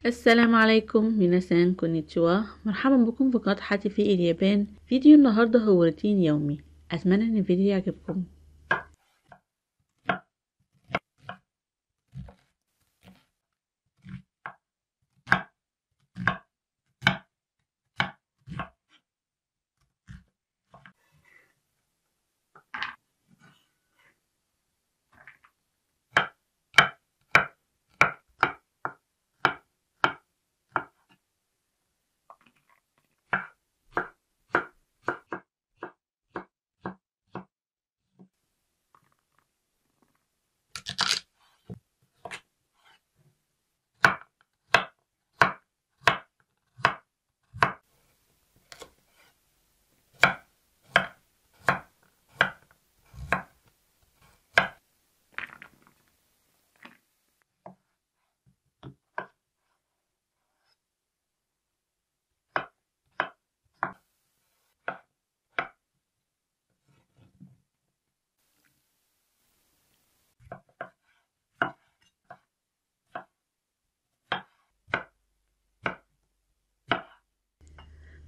السلام عليكم ميناسان كونيتشوا. مرحبا بكم في قناة حياتي في اليابان. فيديو النهاردة هو روتين يومي. اتمنى ان الفيديو يعجبكم.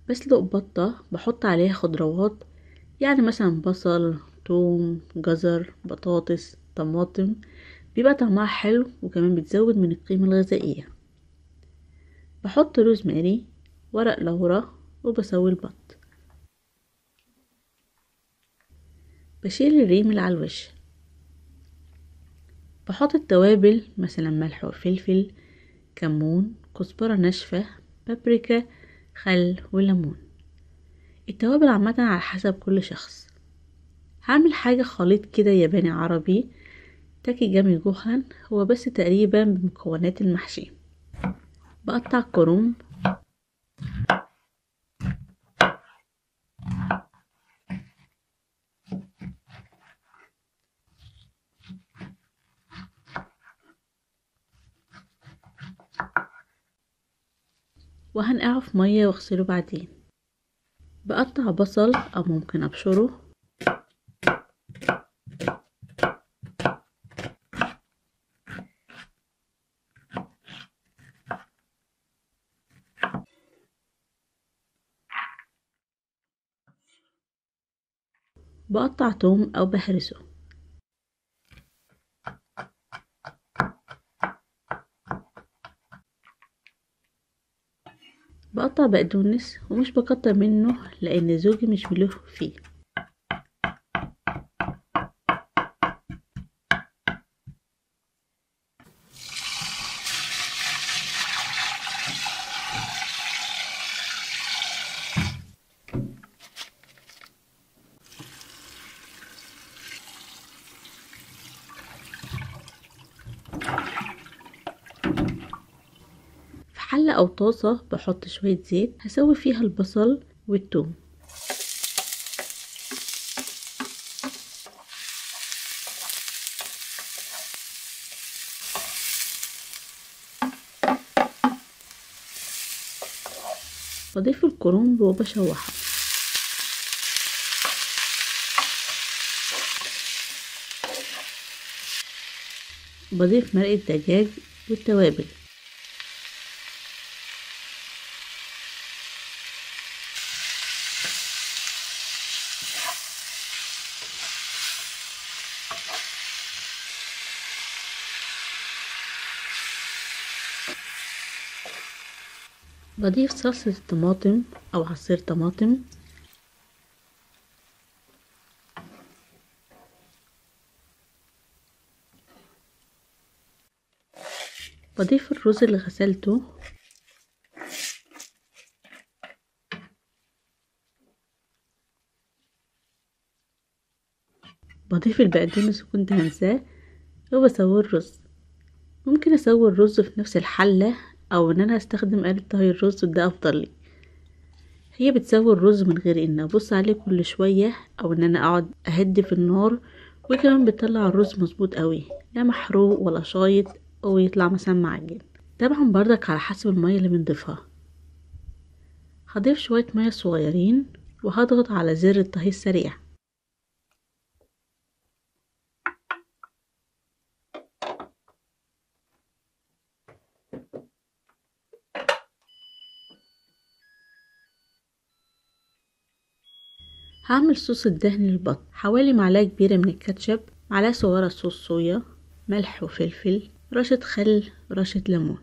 بسلق بطة بحط عليها خضروات، يعني مثلا بصل، توم، جزر، بطاطس، طماطم. بيبقى طعمها حلو وكمان بتزود من القيمة الغذائية. بحط روزماري، ورق لورا، وبسوي البط. بشيل الريم اللي على الوش. بحط التوابل مثلا ملح وفلفل، كمون، كزبرة ناشفة، بابريكا، خل وليمون. التوابل عامة على حسب كل شخص. هعمل حاجة خليط كده ياباني عربي، تاكي جامي جوهان، هو بس تقريبا بمكونات المحشي. بقطع كرنب، وهنقعه في مية واغسله بعدين. بقطع بصل او ممكن ابشره. بقطع توم او بهرسه. بقطع بقدونس ومش بكتر منه لان زوجي مش بيله فيه. في حلة او طاسة بحط شوية زيت، هسوي فيها البصل والثوم. بضيف الكرنب وبشوحه. بضيف مرقة دجاج والتوابل. بضيف صلصة الطماطم او عصير طماطم. بضيف الرز اللي غسلته. بضيف البقدونس وكنت هنساه، وبسوي الرز. ممكن اسوي الرز في نفس الحلة او ان انا استخدم آلة طهي الرز، وده افضل لي. هي بتسوي الرز من غير ان ابص عليه كل شوية او ان انا اقعد اهدي في النار. وكمان بتطلع الرز مظبوط قوي، لا محروق ولا شايط او يطلع مثلا معجن. طبعا بردك على حسب المية اللي بنضيفها. هضيف شوية مية صغيرين وهضغط على زر الطهي السريع. هعمل صوص الدهن للبط، حوالي معلقة كبيرة من الكاتشب، معلقة صغيرة صوص صويا، ملح وفلفل، رشة خل، رشة ليمون،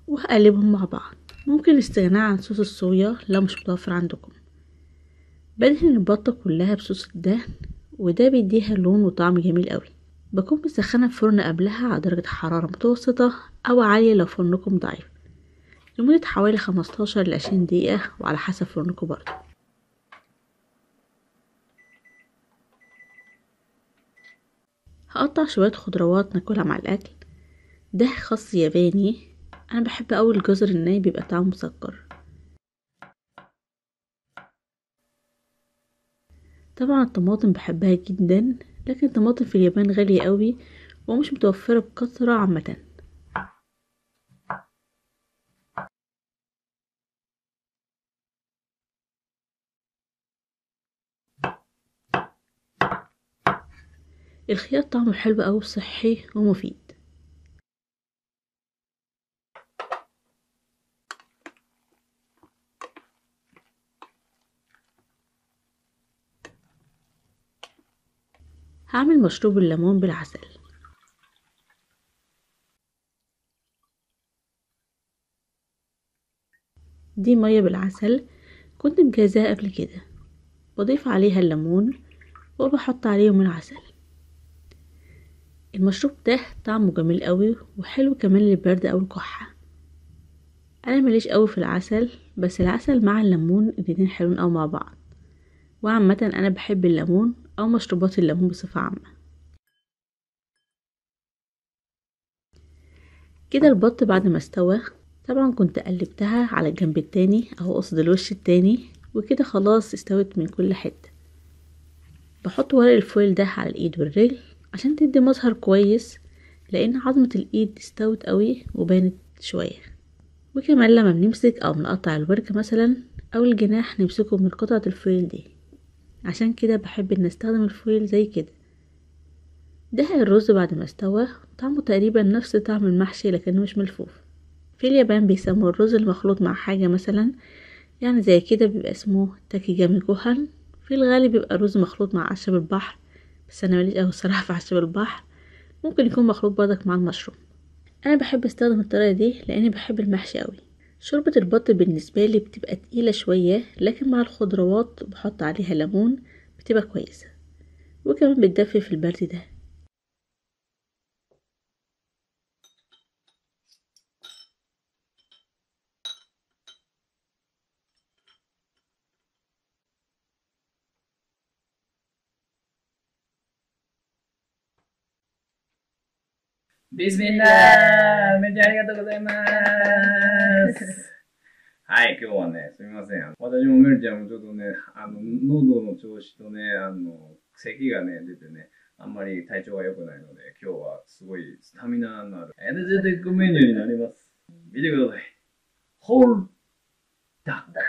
وهقلبهم مع بعض. ممكن الاستغناء عن صوص الصويا لو مش متوفر عندكم. بدهن البطة كلها بصوص الدهن، وده بيديها لون وطعم جميل قوي. بكون مسخنة الفرن قبلها على درجة حرارة متوسطة أو عالية لو فرنكم ضعيف، لمدة حوالي 15 ل20 دقيقة، وعلى حسب فرنكم برضه. هقطع شوية خضروات ناكلها مع الأكل. ده خس ياباني، أنا بحب أوي الجزر الني، بيبقى طعمه مسكر. طبعا الطماطم بحبها جدا، لكن الطماطم في اليابان غالية قوي ومش متوفرة بكثرة عامة. الخيار طعمه حلو قوي، صحي ومفيد. هعمل مشروب الليمون بالعسل. دي مية بالعسل، كنت مجهزاها قبل كده. بضيف عليها الليمون وبحط عليهم العسل. المشروب ده طعمه جميل قوي وحلو كمان للبرد او الكحة. انا ماليش قوي في العسل، بس العسل مع الليمون الاتنين حلوين قوي مع بعض. وعامة انا بحب الليمون او مشروبات الليمون بصفة عامة. كده البط بعد ما استوى، طبعا كنت قلبتها على الجنب التاني او قصد الوش التاني، وكده خلاص استوت من كل حتة. بحط ورق الفويل ده على الايد والرجل عشان تدي مظهر كويس، لان عظمة الايد استوت قوي وبانت شوية. وكمان لما بنمسك او بنقطع الورك مثلا او الجناح نمسكه من قطعة الفويل دي، عشان كده بحب ان استخدم الفويل زي كده. ده الرز بعد ما استوى طعمه تقريبا نفس طعم المحشي لكنه مش ملفوف. في اليابان بيسموا الرز المخلوط مع حاجة مثلا، يعني زي كده بيبقى اسمه تاكيجامي جوهان. في الغالب بيبقى رز مخلوط مع أعشاب البحر، بس أنا ماليش أوي الصراحة في أعشاب البحر. ممكن يكون مخلوط برضك مع المشروم. أنا بحب استخدم الطريقة دي لأني بحب المحشي أوي. شوربة البط بالنسبة لي بتبقى تقيلة شوية، لكن مع الخضروات بحط عليها ليمون بتبقى كويسة، وكمان بتدفي في البرد ده. ビスミンラーめっちゃありがとうございます。はい、今日はね、すみません。私もメルちゃんもちょっとね、喉の調子とね、咳がね、出てね、あんまり体調が良くないので、今日はすごいスタミナのあるエナジェティックメニューになります。見てください。ホールダック。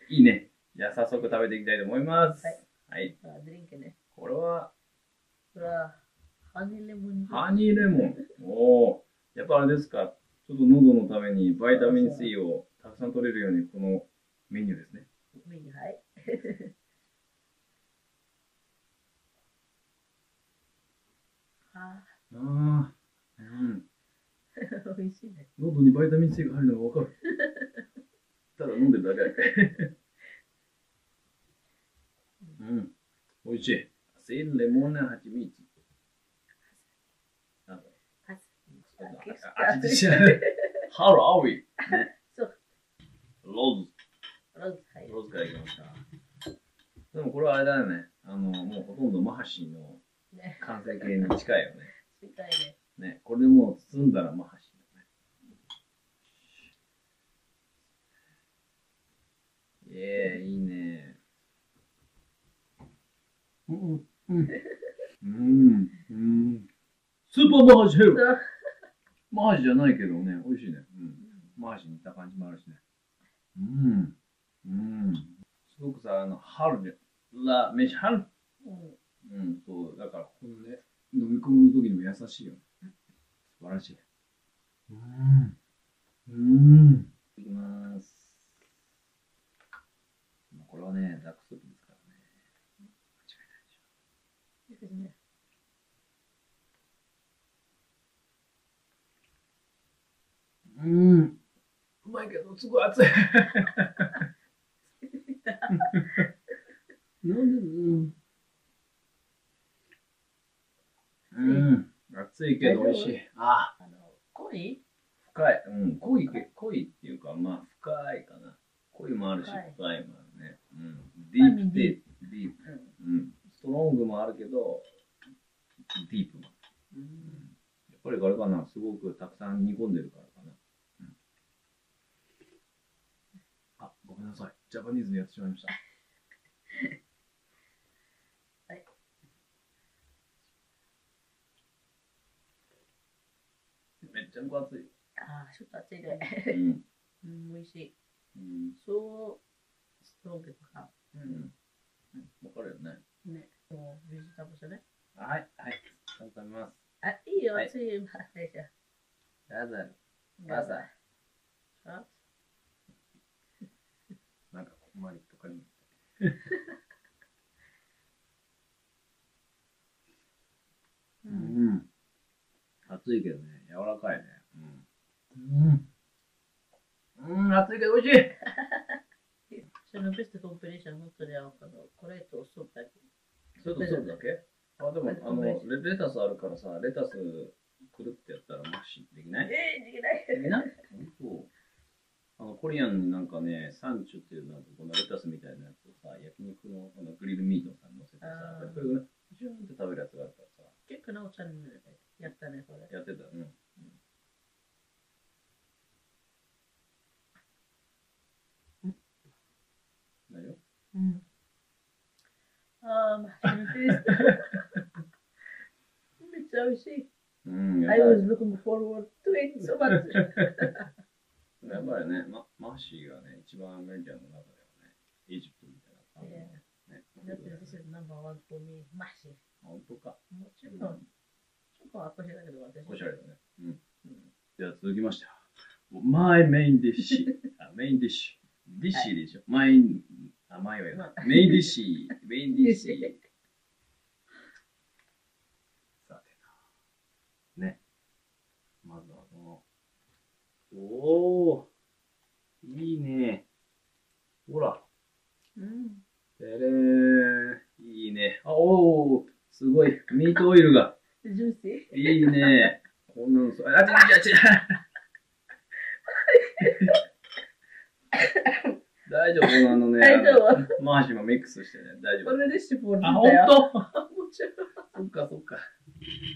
いいね。じゃあ早速食べていきたいと思います。はい。はい。ドリンクね。これはハニーレモン。ハニーレモン。おお。やっぱあれですか。ちょっと喉のためにバイタミン C をたくさん取れるようにこのメニューですね。メニュー、はい。ああ。うん。美味しいね。喉にバイタミン C が入るのがわかる。ただ飲んでるだけだけ。うん。美味しい。セレモンハチミチ。How are we? そう。ローズ。ローズからいきました。でもこれはあれだよね。もうほとんどマハシの完成形に近いよね。近いね。ね、これでもう包んだらマハシだね。いいね。うん、うん。スーパーマハシヘル。マーシじゃないけどね、美味しいね。うん。マーシに似た感じもあるしね。すごくさ、春で、飯春。そう、だからこのね、飲み込む時にも優しいよね。素晴らしい。いきます。これはね、ザックスープですからまいけど、すごい熱い。熱いけど美味しい。ああ。濃い深い。濃いっていうか、まあ、深いかな。濃いもあるし、深いもあるね。ディープ、ディープ。ストロングもあるけど、ディープもある。やっぱりあれかな、すごくたくさん煮込んでるからかな。あ、ごめんなさい。ジャパニーズでやってしまいました。はい。めっちゃ分厚い。ああ、ちょっと熱いね。美味しい。そう、ストロングとか。わかるよね。ね、もう、ベジタブルね。はい、はい。食べます。あ、いいよ、熱い。はい、じゃあ。どうぞ。なんか、マリとかに。熱いけどね、柔らかいね。熱いけど美味しい。そのベストコンビネーション、本当にこれとソープだけ。それとソープだけ？あ、でも、レタスあるからさ、レタスくるってやったらマッシュできない？できない。できない？本当。コリアンになんかね、サンチュっていうなんかこのレタスみたいなやつをさ、焼肉のグリルミートさんに乗せてさ、これね、ジューンって食べるやつがあるからさ。結構なおちゃんやったね、これ。やってた。何よ？マッシュルテイスト。めっちゃ美味しい。I was looking forward to it so much. やっぱりね、マッシーがね、一番アメリカンの中ではね、エジプトみたいな感じでね。だって、this is number one for me, マッシー。本当か。もちろん、ちょっとアコシャだけど、私。おしゃれだね。では続きまして。My main dish。メインディッシュ。ディッシュでしょ。マイン、マイはメインディッシュ。メインディッシュ。さてな。ね。まずはこの。おー。いいね。ほら。てれー。いいね。おー。すごい。ミートオイルが。ジューシー。いいね。こんなの、違う。大丈夫大丈夫マーシもミックスしてね、大丈夫。これで絞るんだあ、よ。ほんと？そっかそっか。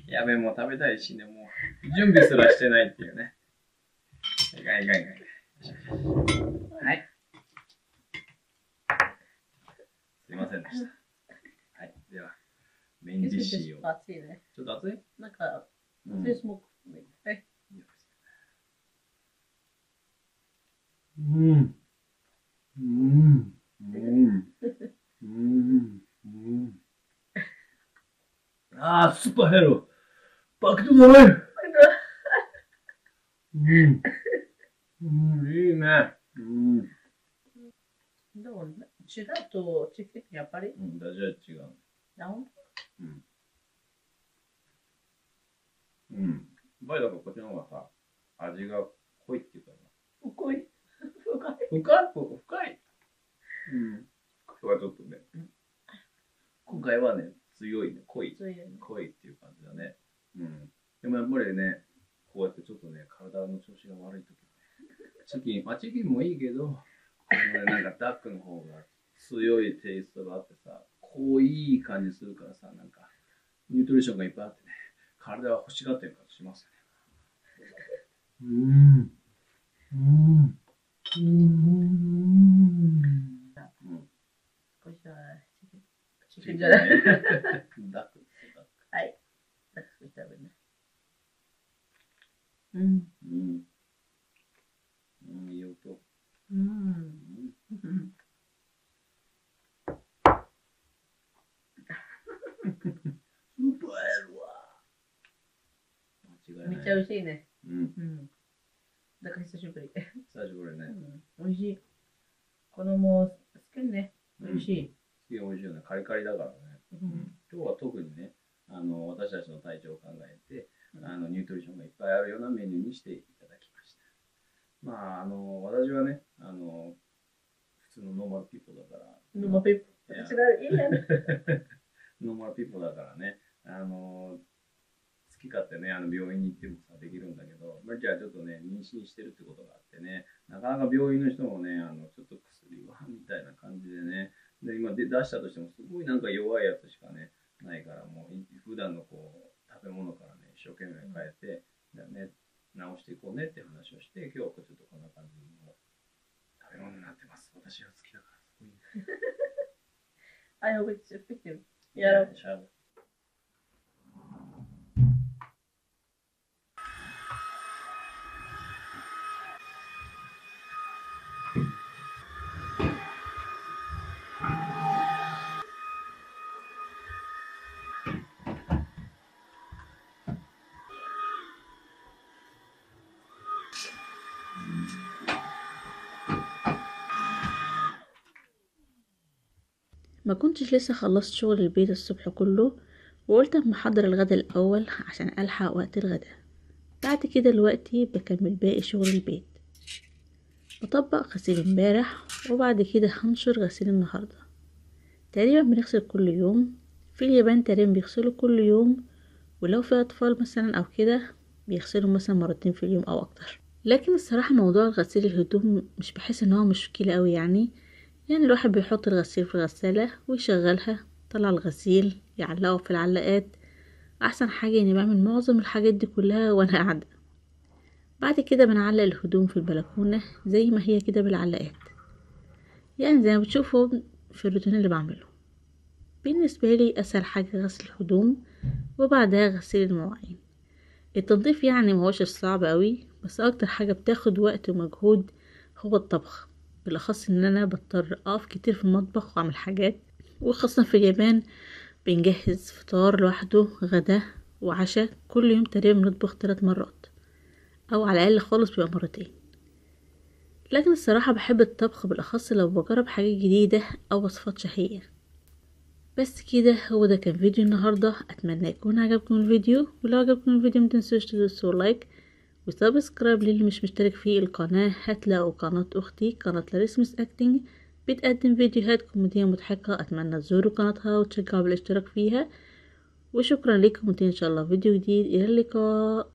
やべ、もう食べたいしね、もう。準備すらしてないっていうね。いかん。はい。すいませんでした。はい。では、メインディッシュを。熱いね。ちょっと熱い？なんか、熱いスモーク。はい。あー、スーパーヘロー。バックトゥザライフ。いいね。でも、違うとチキンやっぱりだじゃ違う。あ、ほんと？バイだからこっちの方がさ、味が濃いっていうかな。濃い。深い。これはちょっとね。今回はね、強いね、濃いっていう感じだね。でもやっぱりね、こうやってちょっとね、体の調子が悪いときはね、チキンもいいけど、なんかダックの方が強いテイストがあってさ、濃い感じするからさ、なんか、ニュートリションがいっぱいあってね、体は欲しがってる感じしますよね。これじゃチキンじゃない。ダックですよ、ダック。はい。ダック食べるね。いい音。めっちゃ美味しいね。だから久しぶり。久しぶりね。美味しい。このもう、好きね。美味しい。美味しいよね。カリカリだからね。今日は特にね、私たちの体調を考えて、ニュートリションがいっぱいあるようなメニューにしていただきました。まあ、私はね、普通のノーマルピーポーだから。ノーマルピーポー。私がいいやん。ノーマルピーポーだからね、好き勝手ね、病院に行ってもさ、できるんだけど、まあ、じゃあちょっとね、妊娠してるってことがあってね、なかなか病院の人もね、ちょっと薬は、みたいな感じでね、で、今出したとしても、すごいなんか弱いやつしかね、ないから、もう、普段のこう、食べ物からね、一生懸命変えて、ね、直していこうねって話をして、今日はちょっとこんな感じの食べ物になってます。私は好きだから、すごい。I hope it's effective. やろう。ما كنتش لسه خلصت شغل البيت الصبح كله، وقلت اما احضر الغدا الاول عشان الحق وقت الغدا. بعد كده دلوقتي بكمل باقي شغل البيت، بطبق غسيل امبارح وبعد كده هنشر غسيل النهارده. تقريبا بنغسل كل يوم. في اليابان تقريبا بيغسلوا كل يوم، ولو في اطفال مثلا او كده بيغسلوا مثلا مرتين في اليوم او اكتر. لكن الصراحه موضوع غسيل الهدوم مش بحس ان هو مشكله قوي يعني الواحد بيحط الغسيل في الغسالة ويشغلها، طلع الغسيل يعلقه في العلاقات. احسن حاجة اني بعمل معظم الحاجات دي كلها وانا قاعدة. بعد كده بنعلق الهدوم في البلكونة زي ما هي كده بالعلاقات، يعني زي ما بتشوفوا في الروتين اللي بعمله. بالنسبة لي اسهل حاجة غسل الهدوم وبعدها غسيل المواعين. التنظيف يعني مهوش صعب قوي، بس اكتر حاجة بتاخد وقت ومجهود هو الطبخ، بالاخص ان انا بضطر اقف كتير في المطبخ واعمل حاجات. وخاصة في اليابان بنجهز فطار لوحده، غدا وعشاء، كل يوم تقريبا بنطبخ 3 مرات، او على الاقل خالص بيبقى مرتين. لكن الصراحة بحب الطبخ بالاخص لو بجرب حاجات جديدة او وصفات شهية. بس كده، هو ده كان فيديو النهاردة. اتمنى يكون عجبكم الفيديو، ولو عجبكم الفيديو متنسوش تدوسوا لايك وسبسكرايب للي مش مشترك في القناة. هتلاقوا قناة اختي، قناة لاريسمس اكتنج، بتقدم فيديوهات كوميدية مضحكة. اتمنى تزوروا قناتها وتشجعوا بالاشتراك فيها. وشكرا لكم، وإن شاء الله فيديو جديد. إلى اللقاء.